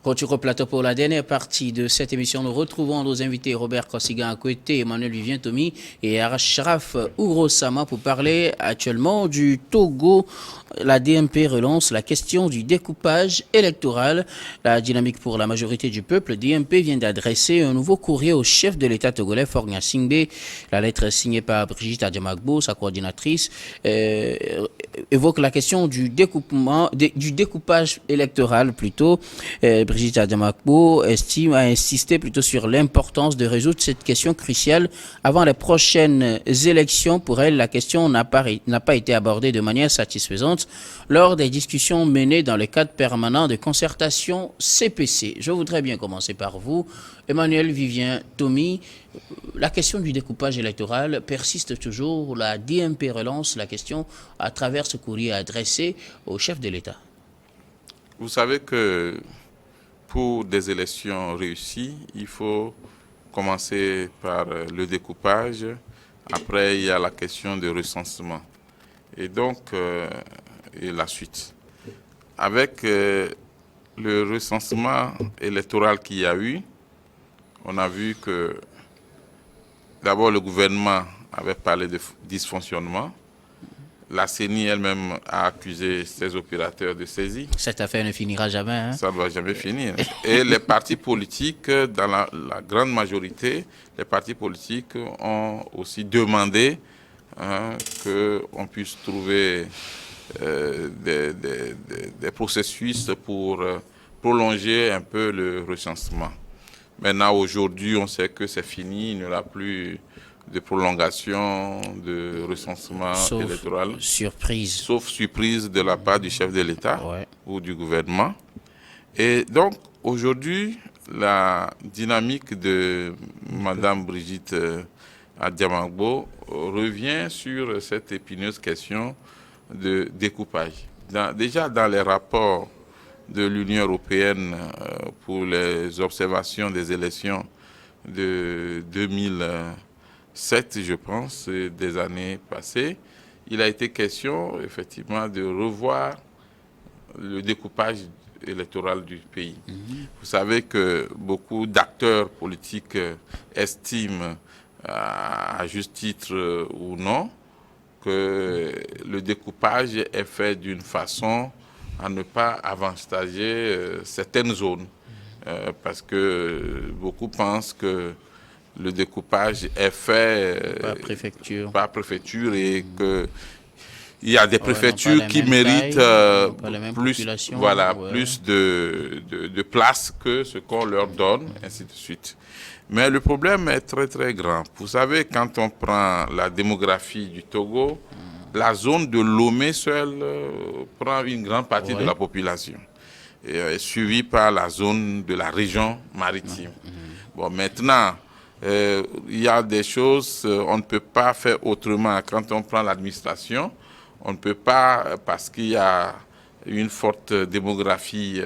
Retour au plateau pour la dernière partie de cette émission. Nous retrouvons nos invités Robert Kossiga Akwete, Emmanuel Vivien Tomi et Arashraf Ourosama pour parler actuellement du Togo. La DMP relance la question du découpage électoral. La dynamique pour la majorité du peuple, DMP vient d'adresser un nouveau courrier au chef de l'État togolais, Faure Gnassingbé. La lettre signée par Brigitte Adjamagbo, sa coordinatrice, évoque la question du découpage électoral plutôt. Brigitte Adjamagbo a insisté plutôt sur l'importance de résoudre cette question cruciale avant les prochaines élections. Pour elle, la question n'a pas été abordée de manière satisfaisante lors des discussions menées dans le cadre permanent de concertation CPC. Je voudrais bien commencer par vous, Emmanuel Vivien Tomi. La question du découpage électoral persiste toujours. La DMP relance la question à travers ce courrier adressé au chef de l'État. Vous savez que pour des élections réussies, il faut commencer par le découpage. Après, il y a la question de recensement. Et donc, et la suite. Avec le recensement électoral qu'il y a eu, on a vu que d'abord le gouvernement avait parlé de dysfonctionnement. La CENI elle-même a accusé ses opérateurs de saisie. Cette affaire ne finira jamais. Hein? Ça ne va jamais finir. Et les partis politiques, dans la grande majorité, les partis politiques ont aussi demandé qu'on puisse trouver des processus pour prolonger un peu le recensement. Maintenant, aujourd'hui, on sait que c'est fini, il n'y aura plus de prolongation de recensement électoral. Sauf surprise de la part du chef de l'État ou du gouvernement. Et donc, aujourd'hui, la dynamique de Mme Brigitte Adjamagbo revient sur cette épineuse question de découpage. Déjà dans les rapports de l'Union européenne pour les observations des élections de 2007, je pense, des années passées, il a été question effectivement de revoir le découpage électoral du pays. Vous savez que beaucoup d'acteurs politiques estiment, à juste titre ou non, que le découpage est fait d'une façon à ne pas avantager certaines zones. Parce que beaucoup pensent que le découpage est fait par préfecture et que il y a des préfectures qui méritent plus de place que ce qu'on leur donne, ainsi de suite. Mais le problème est très très grand. Vous savez, quand on prend la démographie du Togo, la zone de Lomé seule prend une grande partie de la population, et suivie par la zone de la région maritime. Bon, maintenant, il y a des choses, on ne peut pas faire autrement. Quand on prend l'administration, on ne peut pas, parce qu'il y a une forte démographie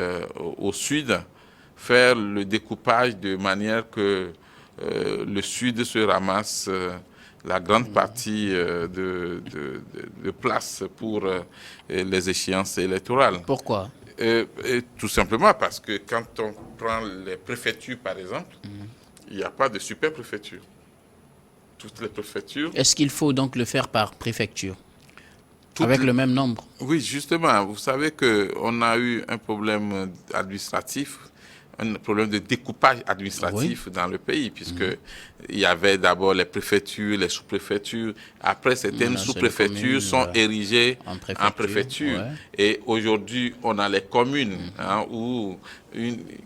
au sud, faire le découpage de manière que le sud se ramasse la grande partie de place pour les échéances électorales. Pourquoi? Tout simplement parce que quand on prend les préfectures, par exemple, il n'y a pas de super-préfecture. Toutes les préfectures... Est-ce qu'il faut donc le faire par préfecture? Avec le même nombre? Oui, justement. Vous savez qu'on a eu un problème administratif, un problème de découpage administratif dans le pays, puisque il y avait d'abord les préfectures, les sous-préfectures. Après, certaines sous-préfectures sont érigées en préfecture. Et aujourd'hui, on a les communes, où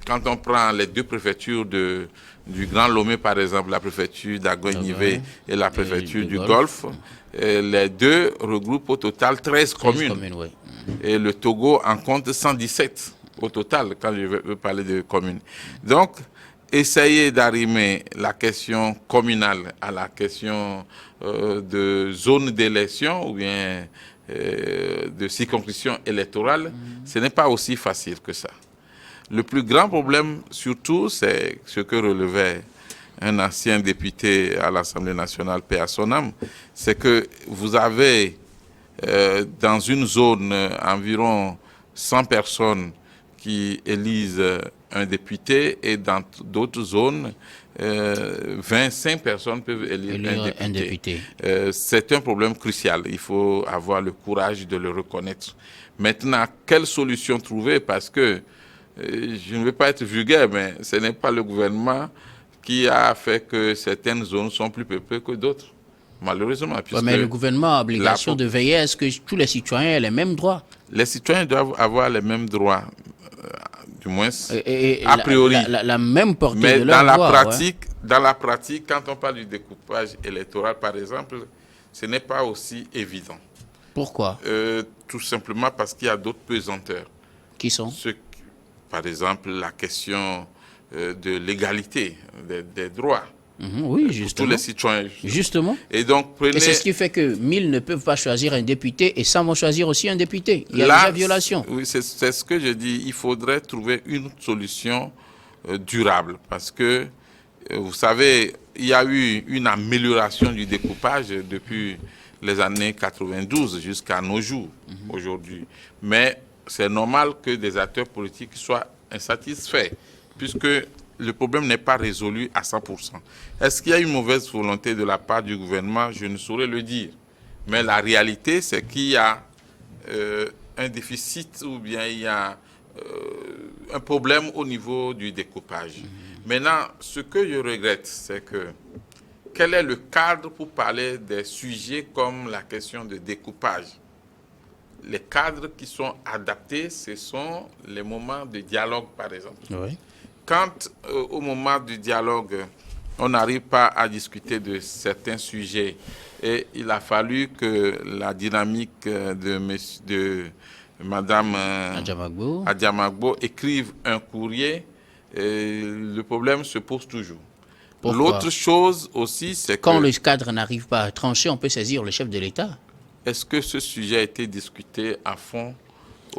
quand on prend les deux préfectures du Grand Lomé, par exemple, la préfecture d'Agoignivé et la préfecture du Golfe, les deux regroupent au total 13 communes. Et le Togo en compte 117 au total, quand je veux parler de communes. Donc, essayer d'arrimer la question communale à la question de zone d'élection ou bien de circonscription électorale, ce n'est pas aussi facile que ça. Le plus grand problème, surtout, c'est ce que relevait un ancien député à l'Assemblée nationale, paix à son âme, c'est que vous avez dans une zone environ 100 personnes qui élisent un député et dans d'autres zones, 25 personnes peuvent élire un député. C'est un problème crucial. Il faut avoir le courage de le reconnaître. Maintenant, quelle solution trouver? Parce que je ne veux pas être vulgaire, mais ce n'est pas le gouvernement qui a fait que certaines zones sont plus peuplées que d'autres, malheureusement. Ouais, mais le gouvernement a l'obligation de veiller à ce que tous les citoyens aient les mêmes droits. Les citoyens doivent avoir les mêmes droits, du moins a priori. La même portée mais de leur droit. Dans la pratique, quand on parle du découpage électoral, par exemple, ce n'est pas aussi évident. Pourquoi? Tout simplement parce qu'il y a d'autres pesanteurs. Qui sont? Par exemple, la question de l'égalité des droits. Oui, justement. Pour tous les citoyens. Justement. Et donc, et c'est ce qui fait que 1000 ne peuvent pas choisir un député et 100 vont choisir aussi un député. Il y a déjà violation. Oui, c'est ce que je dis. Il faudrait trouver une solution durable parce que, vous savez, il y a eu une amélioration du découpage depuis les années 92 jusqu'à nos jours, aujourd'hui. Mais c'est normal que des acteurs politiques soient insatisfaits, puisque le problème n'est pas résolu à 100%. Est-ce qu'il y a une mauvaise volonté de la part du gouvernement? Je ne saurais le dire. Mais la réalité, c'est qu'il y a un déficit ou bien il y a un problème au niveau du découpage. Maintenant, ce que je regrette, c'est que quel est le cadre pour parler des sujets comme la question de découpage? Les cadres qui sont adaptés, ce sont les moments de dialogue, par exemple. Oui. Quand, au moment du dialogue, on n'arrive pas à discuter de certains sujets, et il a fallu que la dynamique de Madame Adjamagbo écrive un courrier, le problème se pose toujours. L'autre chose aussi, c'est que... Quand le cadre n'arrive pas à trancher, on peut saisir le chef de l'État. Est-ce que ce sujet a été discuté à fond?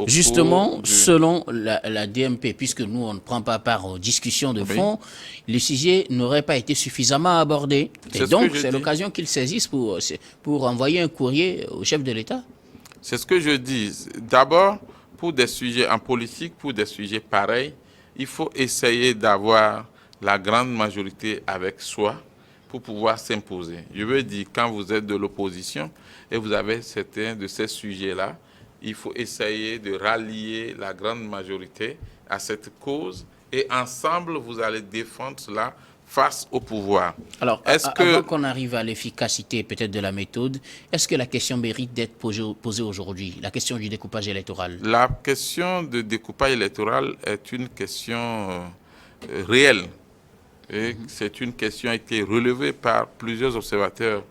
Justement, selon la DMP, puisque nous, on ne prend pas part aux discussions de fond, le sujet n'aurait pas été suffisamment abordé. Et donc, c'est l'occasion qu'ils saisissent pour envoyer un courrier au chef de l'État. C'est ce que je dis. D'abord, pour des sujets en politique, pour des sujets pareils, il faut essayer d'avoir la grande majorité avec soi pour pouvoir s'imposer. Je veux dire, quand vous êtes de l'opposition et vous avez certains de ces sujets-là, il faut essayer de rallier la grande majorité à cette cause et ensemble, vous allez défendre cela face au pouvoir. Alors, avant qu'on arrive à l'efficacité peut-être de la méthode, est-ce que la question mérite d'être posée aujourd'hui, la question du découpage électoral? La question de découpage électoral est une question réelle. Et c'est une question qui a été relevée par plusieurs observateurs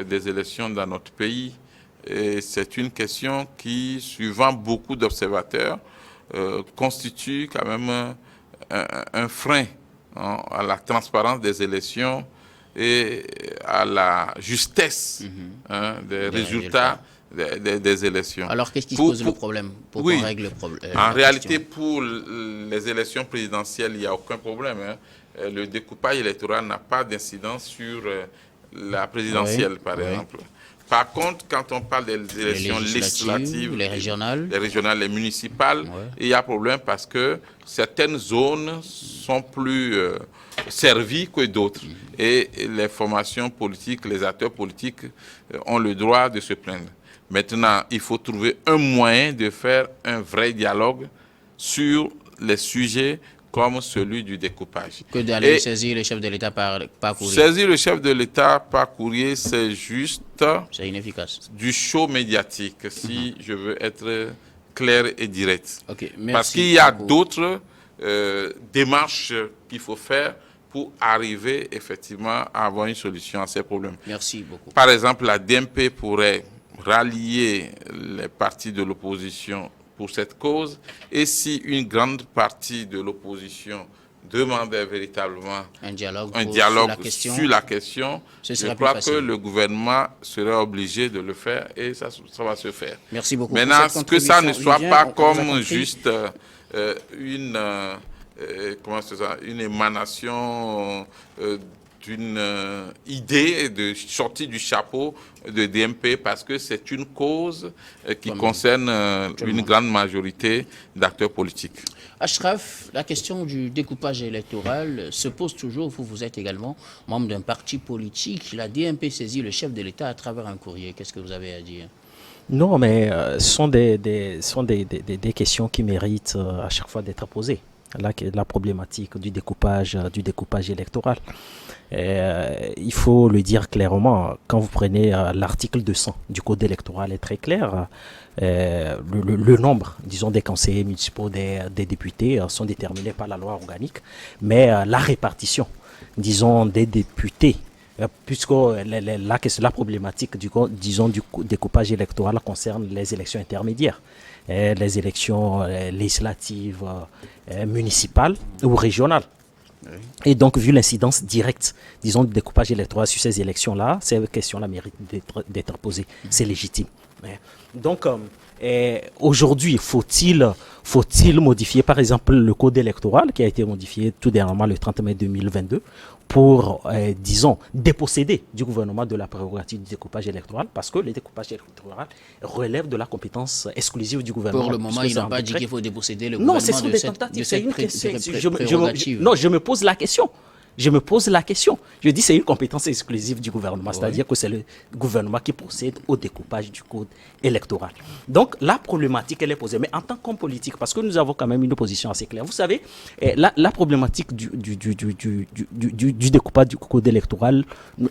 des élections dans notre pays. Et c'est une question qui, suivant beaucoup d'observateurs, constitue quand même un frein à la transparence des élections et à la justesse des résultats des élections. Alors, qu'est-ce qui pose le problème pour qu'on règle le problème? En réalité, pour les élections présidentielles, il n'y a aucun problème. Le découpage électoral n'a pas d'incidence sur la présidentielle, par exemple. Par contre, quand on parle des élections législatives, les régionales, les municipales, il y a problème parce que certaines zones sont plus servies que d'autres. Et les formations politiques, les acteurs politiques ont le droit de se plaindre. Maintenant, il faut trouver un moyen de faire un vrai dialogue sur les sujets comme celui du découpage. Que d'aller saisir le chef de l'État par courrier. Saisir le chef de l'État par courrier, c'est juste inefficace. Du show médiatique, si je veux être clair et direct. Merci parce qu'il y a d'autres démarches qu'il faut faire pour arriver effectivement à avoir une solution à ces problèmes. Merci beaucoup. Par exemple, la DMP pourrait rallier les partis de l'opposition pour cette cause, et si une grande partie de l'opposition demandait véritablement un dialogue sur la question, je crois que le gouvernement serait obligé de le faire, et ça va se faire. Merci beaucoup. Maintenant, que ça ne soit pas comme juste une émanation d'une idée de sortie du chapeau de DMP parce que c'est une cause qui concerne une grande majorité d'acteurs politiques. Ashraf, la question du découpage électoral se pose toujours. Vous êtes également membre d'un parti politique. La DMP saisit le chef de l'État à travers un courrier. Qu'est-ce que vous avez à dire? Non, mais ce sont des questions qui méritent à chaque fois d'être posées. La problématique du découpage électoral. Il faut le dire clairement, quand vous prenez l'article 200 du Code électoral est très clair. Le nombre, disons, des conseillers municipaux, des députés sont déterminés par la loi organique, mais la répartition, disons, des députés, puisque la problématique du découpage électoral concerne les élections intermédiaires, les élections législatives, municipales ou régionales. Et donc, vu l'incidence directe, disons, du découpage électoral sur ces élections-là, ces questions-là méritent d'être posées. C'est légitime. Donc, aujourd'hui, faut-il modifier, par exemple, le code électoral qui a été modifié tout dernièrement le 30 mai 2022 pour, disons, déposséder du gouvernement de la prérogative du découpage électoral, parce que le découpage électoral relève de la compétence exclusive du gouvernement. Pour le moment, ils n'ont pas dit qu'il faut déposséder le gouvernement de cette prérogative. Non, je me pose la question. Je dis c'est une compétence exclusive du gouvernement, c'est-à-dire que c'est le gouvernement qui procède au découpage du code électoral. Donc la problématique, elle est posée. Mais en tant qu'homme politique, parce que nous avons quand même une position assez claire, vous savez, la problématique du découpage du code électoral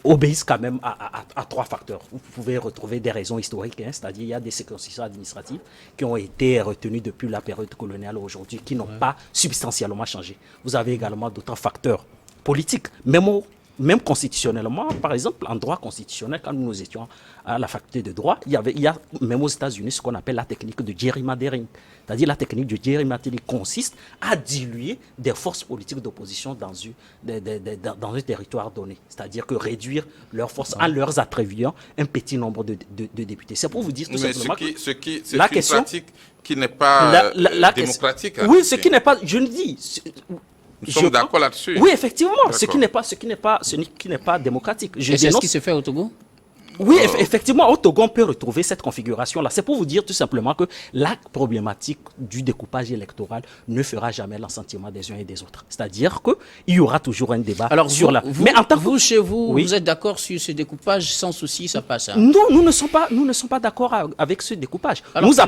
obéit quand même à trois facteurs. Vous pouvez retrouver des raisons historiques, c'est-à-dire il y a des circoncisions administratives qui ont été retenues depuis la période coloniale aujourd'hui, qui n'ont pas substantiellement changé. Vous avez également d'autres facteurs politique, même constitutionnellement, par exemple, en droit constitutionnel, quand nous étions à la faculté de droit, il y a même aux États-Unis ce qu'on appelle la technique de gerrymandering. C'est-à-dire la technique de gerrymandering consiste à diluer des forces politiques d'opposition dans un territoire donné. C'est-à-dire que réduire leurs forces en leur attribuant un petit nombre de députés. C'est pour vous dire tout simplement que c'est une pratique qui n'est pas démocratique. Oui, ce qui n'est pas, je le dis. Nous sommes d'accord là-dessus. Oui, effectivement, ce qui n'est pas démocratique. Et c'est ce qui se fait au Togo? Oui, effectivement, au Togo, on peut retrouver cette configuration-là. C'est pour vous dire tout simplement que la problématique du découpage électoral ne fera jamais l'assentiment des uns et des autres. C'est-à-dire qu'il y aura toujours un débat sur la... Mais en tant que vous, chez vous, oui, vous êtes d'accord sur ce découpage sans souci, ça passe? Hein? Non, nous ne sommes pas d'accord avec ce découpage. Alors, nous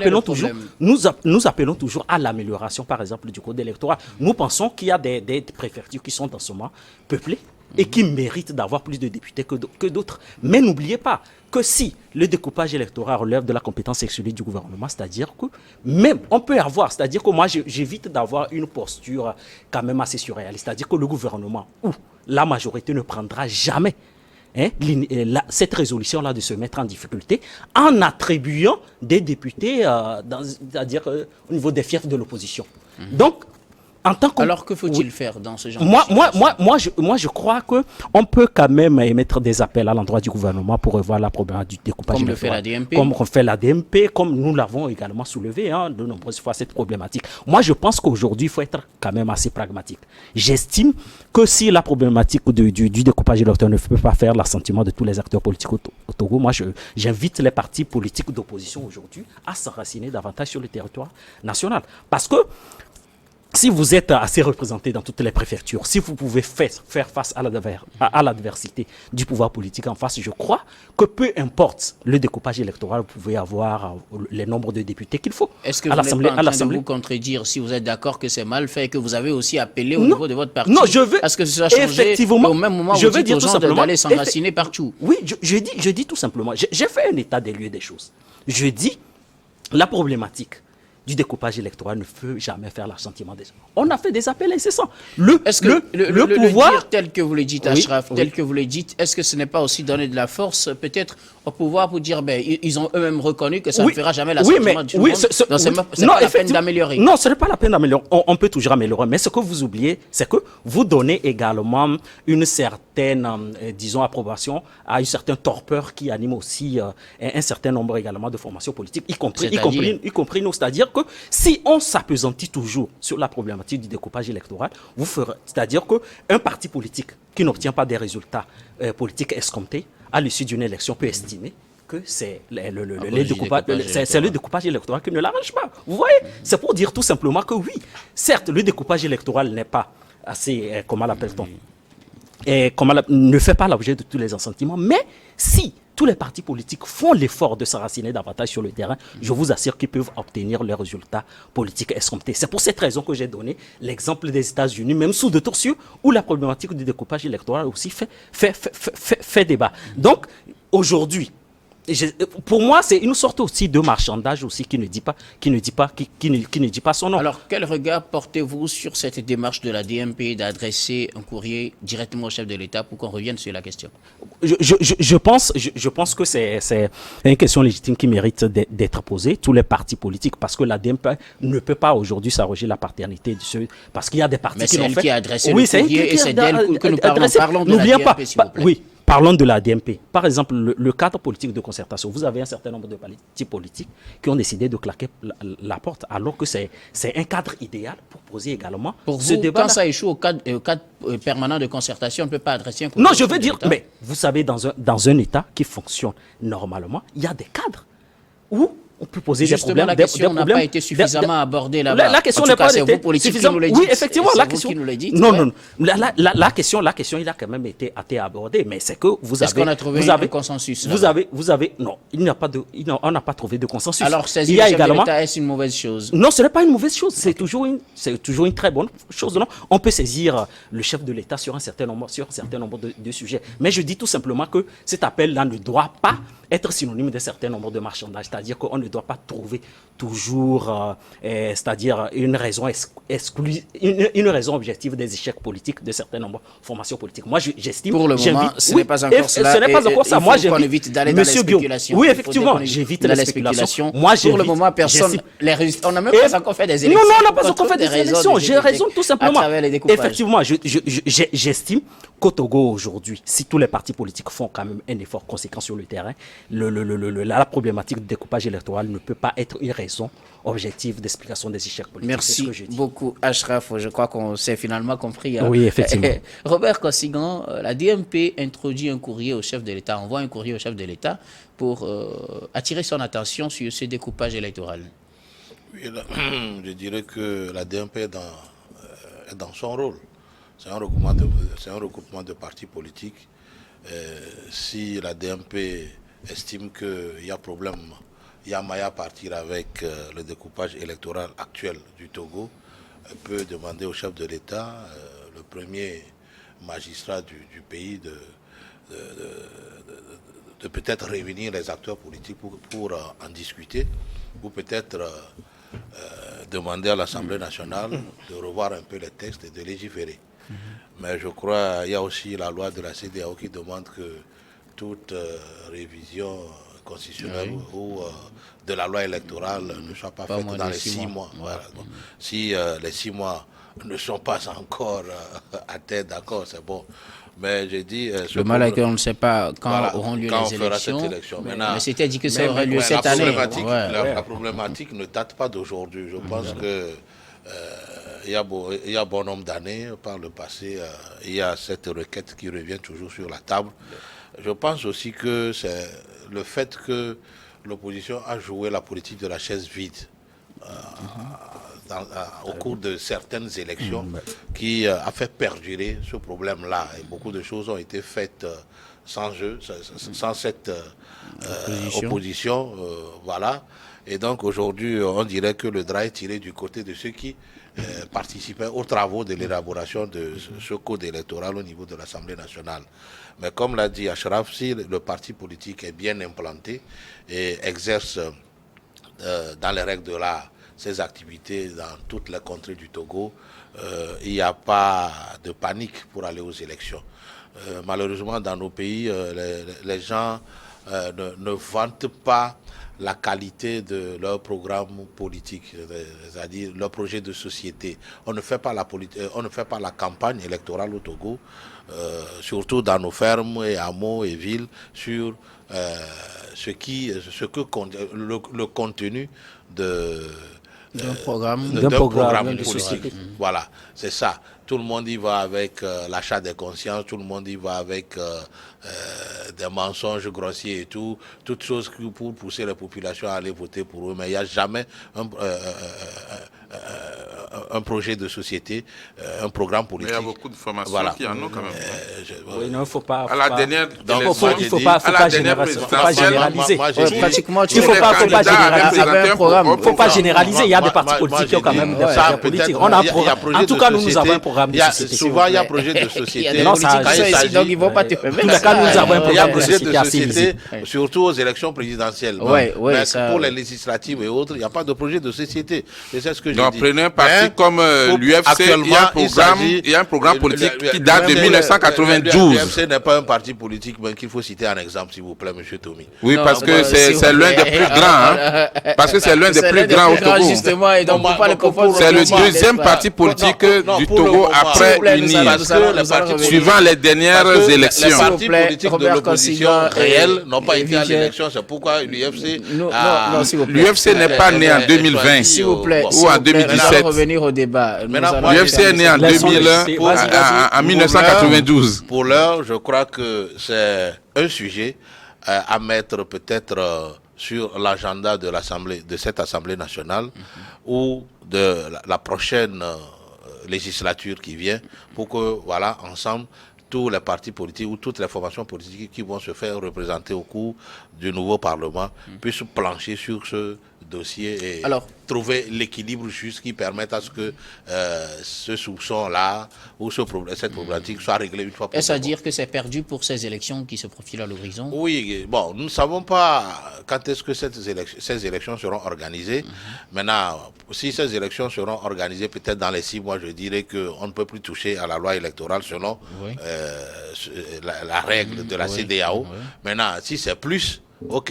appelons toujours à l'amélioration, par exemple, du code électoral. Nous pensons qu'il y a des préfectures qui sont en ce moment peuplées et qui méritent d'avoir plus de députés que d'autres. Mais n'oubliez pas que si le découpage électoral relève de la compétence exclusive du gouvernement, c'est-à-dire que même on peut avoir, c'est-à-dire que moi j'évite d'avoir une posture quand même assez surréaliste, c'est-à-dire que le gouvernement ou la majorité ne prendra jamais cette résolution-là de se mettre en difficulté en attribuant des députés, c'est-à-dire au niveau des fiefs de l'opposition. Donc, alors que faut-il faire dans ce genre de situation? Moi, je crois qu'on peut quand même émettre des appels à l'endroit du gouvernement pour revoir la problématique du découpage électoral. Comme le fait la DMP, comme nous l'avons également soulevé de nombreuses fois cette problématique. Moi, je pense qu'aujourd'hui, il faut être quand même assez pragmatique. J'estime que si la problématique du découpage électoral ne peut pas faire l'assentiment de tous les acteurs politiques au Togo, moi, j'invite les partis politiques d'opposition aujourd'hui à s'enraciner davantage sur le territoire national. Parce que si vous êtes assez représenté dans toutes les préfectures, si vous pouvez faire face à l'adversité du pouvoir politique en face, je crois que peu importe le découpage électoral, vous pouvez avoir les nombres de députés qu'il faut. Est-ce que vous n'êtes pas en train de vous contredire si vous êtes d'accord que c'est mal fait et que vous avez aussi appelé au niveau de votre parti? Non, je veux... Parce que ça a changé au même moment où vous dites aux gens d'aller s'enraciner partout. Oui, je dis tout simplement, j'ai fait un état des lieux des choses. Je dis la problématique du découpage électoral ne peut jamais faire l'assentiment des gens. On a fait des appels incessants. Est-ce que le pouvoir, dire tel que vous le dites, Ashraf, tel que vous le dites, est-ce que ce n'est pas aussi donner de la force, peut-être, au pouvoir pour dire, ils ont eux-mêmes reconnu que ça ne fera jamais l'assentiment du monde. C'est pas la peine d'améliorer. Non, ce n'est pas la peine d'améliorer. On peut toujours améliorer. Mais ce que vous oubliez, c'est que vous donnez également une certaine, disons, approbation à une certaine torpeur qui anime aussi un certain nombre également de formations politiques, y compris nous. C'est-à-dire que si on s'appesantit toujours sur la problématique du découpage électoral, c'est-à-dire qu'un parti politique qui n'obtient pas des résultats politiques escomptés à l'issue d'une élection peut estimer que c'est le découpage électoral qui ne l'arrange pas. Vous voyez, c'est pour dire tout simplement que oui, certes, le découpage électoral n'est pas assez, comment l'appelle-t-on, ne fait pas l'objet de tous les assentiments, mais si tous les partis politiques font l'effort de s'enraciner davantage sur le terrain, je vous assure qu'ils peuvent obtenir les résultats politiques escomptés. C'est pour cette raison que j'ai donné l'exemple des États-Unis, même sous de torsieux, où la problématique du découpage électoral aussi fait débat. Donc, aujourd'hui, pour moi, c'est une sorte aussi de marchandage aussi qui ne dit pas son nom. Alors, quel regard portez-vous sur cette démarche de la DMP d'adresser un courrier directement au chef de l'État pour qu'on revienne sur la question? Je pense que c'est une question légitime qui mérite d'être posée. Tous les partis politiques, parce que la DMP ne peut pas aujourd'hui s'arroger la paternité de ceux, parce qu'il y a des partis qui l'ont fait. Mais c'est elle qui a adressé le courrier et c'est d'elle que nous parlons de la DMP, s'il vous plaît. Oui. Parlons de la DMP. Par exemple, le cadre politique de concertation. Vous avez un certain nombre de partis politiques qui ont décidé de claquer la porte, alors que c'est un cadre idéal pour poser également pour ce vous, débat. Quand ça échoue au cadre permanent de concertation, on ne peut pas adresser un courrier. Non, je veux dire, mais vous savez, dans un État qui fonctionne normalement, il y a des cadres où on peut poser justement, des problèmes. La question n'a pas été suffisamment abordée là-bas. La question n'a pas été suffisamment. Oui, effectivement, la question. Non. La question, il a quand même été abordée, mais c'est que vous avez. Est-ce qu'on a trouvé un consensus? Non, on n'a pas trouvé de consensus. Alors, saisir le chef de l'État, est-ce une mauvaise chose? Non, ce n'est pas une mauvaise chose. C'est toujours une très bonne chose. Non, on peut saisir le chef de l'État sur un certain nombre de sujets. Mais je dis tout simplement que cet appel-là ne doit pas être synonyme d'un certain nombre de marchandages. C'est-à-dire qu'on ne doit pas trouver toujours, c'est-à-dire une raison une raison objective des échecs politiques de certains nombres de formations politiques. Moi, j'estime. Pour le moment, ce n'est pas encore cela. Ce n'est pas encore ça. Moi, j'invite évite d'aller dans les spéculations. Oui, effectivement, j'évite les spéculations. Moi, pour le moment, personne. On n'a même pas encore fait des élections. Non, on n'a pas encore fait des élections. J'ai raison, tout simplement. Effectivement, j'estime qu'au Togo aujourd'hui, si tous les partis politiques font quand même un effort conséquent sur le terrain, la problématique du découpage électoral ne peut pas être une raison objective d'explication des échecs politiques. Merci beaucoup, Ashraf. Je crois qu'on s'est finalement compris. Oui, effectivement. Robert Kosigan, la DMP introduit un courrier au chef de l'État, envoie un courrier au chef de l'État pour attirer son attention sur ce découpage électoral. Oui, je dirais que la DMP est dans son rôle. C'est un regroupement de partis politiques. Si la DMP estime qu'il y a problème, il y a maille à partir avec le découpage électoral actuel du Togo, elle peut demander au chef de l'État, le premier magistrat du pays, de peut-être réunir les acteurs politiques pour en discuter, ou peut-être demander à l'Assemblée nationale de revoir un peu les textes et de légiférer. Mais je crois qu'il y a aussi la loi de la CEDEAO qui demande que toute révision constitutionnelle ou de la loi électorale ne soit pas faite dans les 6 mois. Voilà. Donc, si les 6 mois ne sont pas encore atteints, d'accord, c'est bon. Mais j'ai dit... le mal est qu'on ne sait pas quand auront lieu les élections. Mais c'était dit que ça aurait lieu cette année. La problématique ne date pas d'aujourd'hui. Je pense que... il y a bon nombre d'années, par le passé, il y a cette requête qui revient toujours sur la table. Je pense aussi que c'est le fait que l'opposition a joué la politique de la chaise vide au cours de certaines élections qui a fait perdurer ce problème-là. Et beaucoup de choses ont été faites sans cette opposition. Voilà. Et donc aujourd'hui, on dirait que le drap est tiré du côté de ceux qui participaient aux travaux de l'élaboration de ce code électoral au niveau de l'Assemblée nationale. Mais comme l'a dit Ashraf, si le parti politique est bien implanté et exerce dans les règles de l'art ses activités dans toutes les contrées du Togo, il n'y a pas de panique pour aller aux élections. Malheureusement, dans nos pays, les gens ne vantent pas la qualité de leur programme politique, c'est-à-dire leur projet de société. On ne fait pas la campagne électorale au Togo, surtout dans nos fermes et hameaux et villes, sur le contenu d'un programme de politique. société. Voilà, c'est ça. Tout le monde y va avec l'achat des consciences, tout le monde y va avec des mensonges grossiers et tout, toutes choses pour pousser les populations à aller voter pour eux. Mais il n'y a jamais un projet de société, un programme politique. Mais il y a beaucoup de formations qui en ont quand même. Oui, non, il ne faut pas. À la dernière Il ne faut pas généraliser. Pratiquement, Il ne faut pas généraliser. programme. Il ne faut pas généraliser. Il y a des partis politiques qui ont quand même des projets politiques. On a un programme. En tout cas, nous avons un programme de société. Souvent, il y a un projet de société. Donc, ils ne vont pas te permettre. En tout cas, nous avons un Il y a programme de projet société assez lisible. surtout aux élections présidentielles. Ouais, Mais ça, pour les législatives et autres, il n'y a pas de projet de société. C'est ce que je Donc, dis. prenez un parti comme l'UFC, il y a un programme politique qui date de 1992. L'UFC n'est pas un parti politique, mais qu'il faut citer un exemple, s'il vous plaît, M. Tommy. Oui, parce que c'est l'un des plus grands. Parce que c'est l'un des plus grands au Togo. Justement, et donc, on ne peut pas le confondre. C'est le deuxième parti politique du Togo après UNIR, suivant les dernières élections. Les partis politiques de l'opposition réelle n'ont pas été à l'élection, c'est pourquoi l'UFC... L'UFC n'est pas né en 2020 s'il vous plaît, ou en 2017. Revenir au débat. L'UFC est né en 1992. Pour l'heure, je crois que c'est un sujet à mettre peut-être sur l'agenda de l'Assemblée, de cette Assemblée nationale ou de la prochaine législature qui vient, pour que, voilà, ensemble, tous les partis politiques ou toutes les formations politiques qui vont se faire représenter au cours du nouveau Parlement puissent plancher sur ce dossier et trouver l'équilibre juste qui permette à ce que ce soupçon-là ou cette problématique soit réglée une fois pour toutes. Est-ce à dire que c'est perdu pour ces élections qui se profilent à l'horizon? Oui, bon, nous ne savons pas quand est-ce que ces élections seront organisées. Maintenant, si ces élections seront organisées peut-être dans les 6 mois, je dirais qu'on ne peut plus toucher à la loi électorale selon la règle de la CEDEAO. Maintenant, si c'est plus, ok,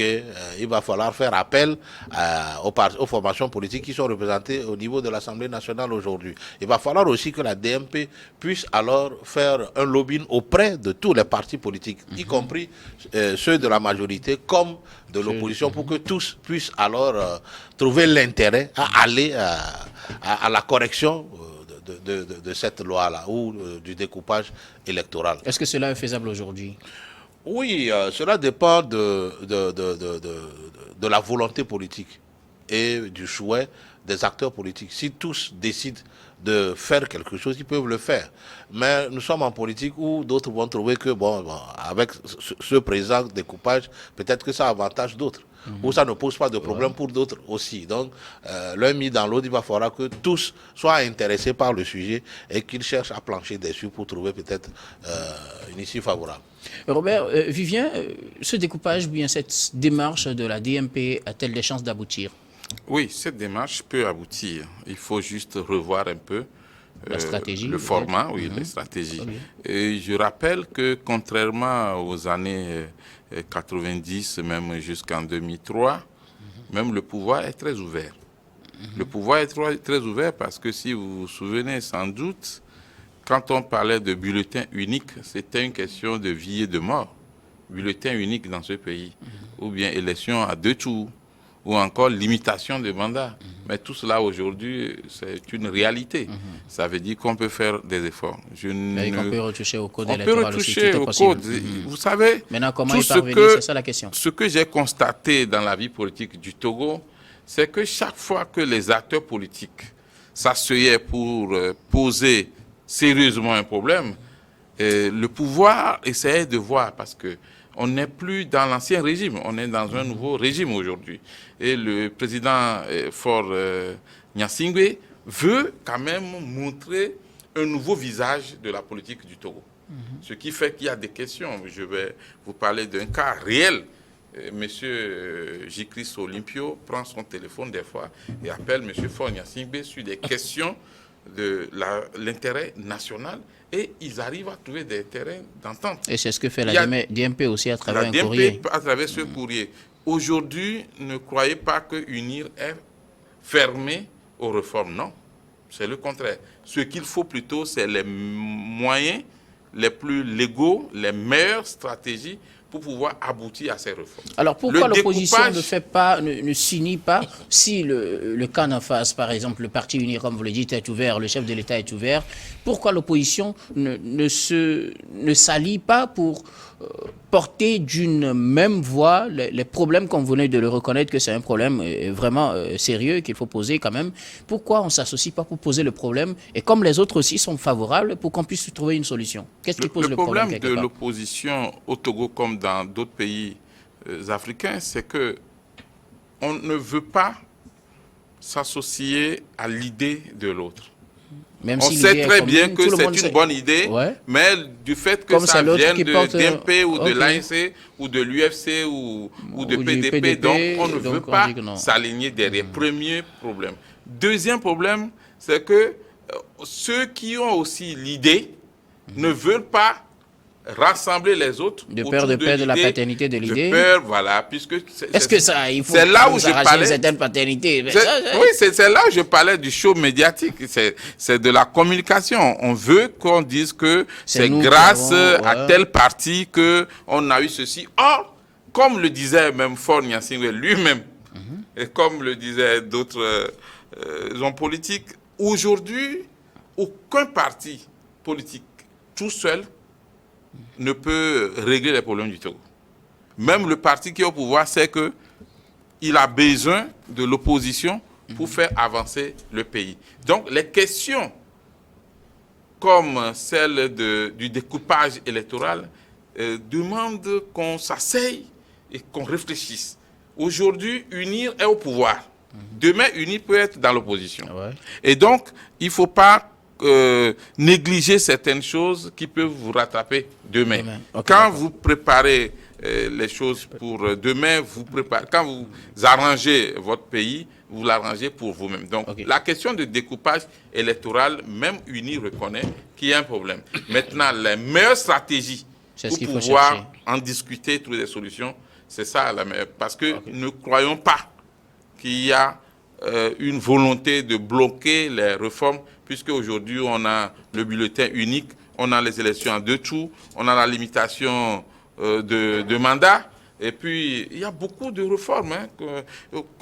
il va falloir faire appel aux formations politiques qui sont représentées au niveau de l'Assemblée nationale aujourd'hui. Il va falloir aussi que la DMP puisse alors faire un lobbying auprès de tous les partis politiques, y compris ceux de la majorité comme de l'opposition, pour que tous puissent alors trouver l'intérêt à aller à la correction de cette loi-là ou du découpage électoral. Est-ce que cela est faisable aujourd'hui? Oui, cela dépend de la volonté politique et du souhait des acteurs politiques. Si tous décident de faire quelque chose, ils peuvent le faire. Mais nous sommes en politique où d'autres vont trouver que, bon avec ce présent découpage, peut-être que ça avantage d'autres. Ou ça ne pose pas de problème pour d'autres aussi. Donc, l'un mis dans l'autre, il va falloir que tous soient intéressés par le sujet et qu'ils cherchent à plancher dessus pour trouver peut-être une issue favorable. Robert, Vivien, ce découpage, bien cette démarche de la DMP a-t-elle des chances d'aboutir? Oui, cette démarche peut aboutir. Il faut juste revoir un peu la stratégie, le format, les stratégies. Et je rappelle que contrairement aux années 90, même jusqu'en 2003, même le pouvoir est très ouvert. Le pouvoir est très ouvert parce que si vous vous souvenez sans doute, quand on parlait de bulletin unique, c'était une question de vie et de mort. Bulletin unique dans ce pays, ou bien élection à 2 tours, ou encore limitation de mandat. Mais tout cela aujourd'hui, c'est une réalité. Ça veut dire qu'on peut faire des efforts. On peut retoucher au code électoral. On peut retoucher au code. Vous savez, maintenant, comment y parvenir, c'est ça la question. Ce que j'ai constaté dans la vie politique du Togo, c'est que chaque fois que les acteurs politiques s'asseyaient pour poser sérieusement un problème, le pouvoir essayait de voir, parce que on n'est plus dans l'ancien régime, on est dans un nouveau régime aujourd'hui. Et le président Faure Gnassingbé veut quand même montrer un nouveau visage de la politique du Togo. Ce qui fait qu'il y a des questions. Je vais vous parler d'un cas réel. Monsieur J-Chris Olympio prend son téléphone des fois et appelle monsieur Faure Gnassingbé sur des questions de l'intérêt national, et ils arrivent à trouver des terrains d'entente. Et c'est ce que fait la DMP aussi à travers un courrier. À travers ce courrier. Aujourd'hui, ne croyez pas que UNIR est fermé aux réformes. Non, c'est le contraire. Ce qu'il faut plutôt, c'est les moyens les plus légaux, les meilleures stratégies pour pouvoir aboutir à ces réformes. Alors pourquoi l'opposition découpage... ne s'unit pas si le camp en face, par exemple, le Parti uni, comme vous le dites, est ouvert, le chef de l'État est ouvert, pourquoi l'opposition ne s'allie pas pour porter d'une même voix les problèmes, comme vous venez de le reconnaître, que c'est un problème vraiment sérieux qu'il faut poser quand même. Pourquoi on ne s'associe pas pour poser le problème? Et comme les autres aussi sont favorables, pour qu'on puisse trouver une solution. Qu'est-ce qui pose le problème? Le problème de l'opposition au Togo, comme dans d'autres pays africains, c'est que on ne veut pas s'associer à l'idée de l'autre. Même on si sait très bien que c'est une bonne idée, mais du fait que comme ça vienne de DMP ou de l'ANC ou de l'UFC ou de PDP, donc on ne veut pas s'aligner derrière. Premier problème. Deuxième problème, c'est que ceux qui ont aussi l'idée ne veulent pas rassembler les autres de peur de la paternité de l'idée. De peur, voilà, puisque est-ce que ça, il faut c'est là où je parlais certaines paternités. Oui, c'est là où je parlais du show médiatique. C'est de la communication. On veut qu'on dise que c'est grâce à tel parti que on a eu ceci. Or, comme le disait même Faure Gnassingbé lui-même, et comme le disaient d'autres hommes politiques, aujourd'hui, aucun parti politique tout seul ne peut régler les problèmes du Togo. Même le parti qui est au pouvoir sait qu'il a besoin de l'opposition pour faire avancer le pays. Donc, les questions comme celle du découpage électoral demandent qu'on s'asseye et qu'on réfléchisse. Aujourd'hui, UNIR est au pouvoir. Demain, UNIR peut être dans l'opposition. Ouais. Et donc, il ne faut pas négliger certaines choses qui peuvent vous rattraper demain. Okay, quand vous préparez les choses pour demain, quand vous arrangez votre pays, vous l'arrangez pour vous-même. Donc, la question de découpage électoral, même UNI reconnaît qu'il y a un problème. Maintenant, les meilleures stratégies pour pouvoir en discuter, trouver des solutions, c'est ça la meilleure. Parce que ne croyons pas qu'il y a une volonté de bloquer les réformes, puisque aujourd'hui on a le bulletin unique, on a les élections en 2 tours, on a la limitation de mandat, et puis il y a beaucoup de réformes.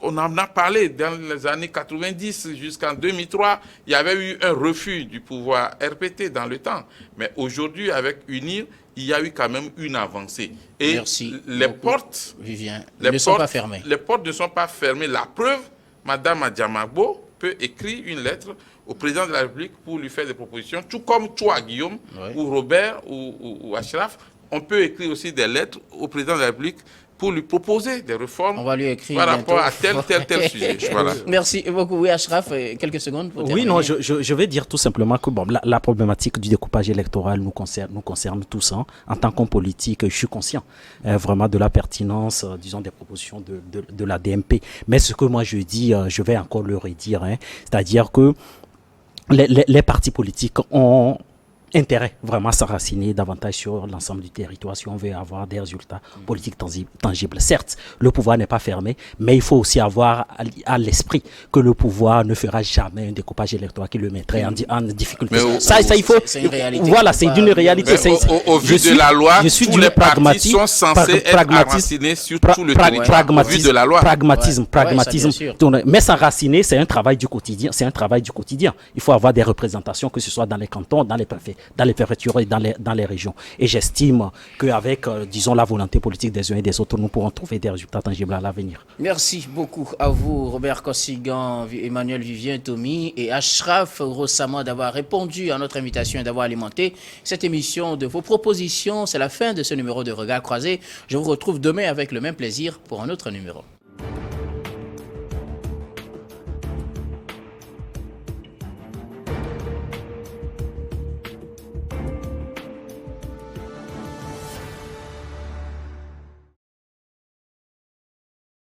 On en a parlé dans les années 90 jusqu'en 2003, il y avait eu un refus du pouvoir RPT dans le temps. Mais aujourd'hui, avec UNIR, il y a eu quand même une avancée. Et les portes, ne sont pas fermées. Les portes ne sont pas fermées. La preuve, Madame Adjamagbo peut écrire une lettre au président de la République pour lui faire des propositions, tout comme toi, Guillaume, ou Robert, ou Achraf. On peut écrire aussi des lettres au président de la République pour lui proposer des réformes. On va lui écrire par rapport à tel sujet. Voilà. Merci beaucoup. Oui, Achraf, quelques secondes pour terminer. Oui, non, je vais dire tout simplement que bon, la problématique du découpage électoral nous concerne tous. Hein. En tant qu'homme politique, je suis conscient vraiment de la pertinence, disons, des propositions de la DMP. Mais ce que moi je dis, je vais encore le redire, hein, c'est-à-dire que les partis politiques ont intérêt vraiment à s'enraciner davantage sur l'ensemble du territoire si on veut avoir des résultats politiques tangibles. Certes, le pouvoir n'est pas fermé, mais il faut aussi avoir à l'esprit que le pouvoir ne fera jamais un découpage électoral qui le mettrait en difficulté. Ça, il faut. C'est une réalité. Voilà, c'est d'une réalité. Au vu de la loi, tous les partis sont censés être enracinés sur tout le territoire. Au vu de la loi. Pragmatisme. Mais s'enraciner, c'est un travail du quotidien. Il faut avoir des représentations, que ce soit dans les cantons, dans les préfets, dans les préfectures et dans les régions. Et j'estime qu'avec, disons, la volonté politique des uns et des autres, nous pourrons trouver des résultats tangibles à l'avenir. Merci beaucoup à vous, Robert Kosigan, Emmanuel Vivien Tomi et Achraf Ourossama d'avoir répondu à notre invitation et d'avoir alimenté cette émission de vos propositions. C'est la fin de ce numéro de Regard Croisé. Je vous retrouve demain avec le même plaisir pour un autre numéro.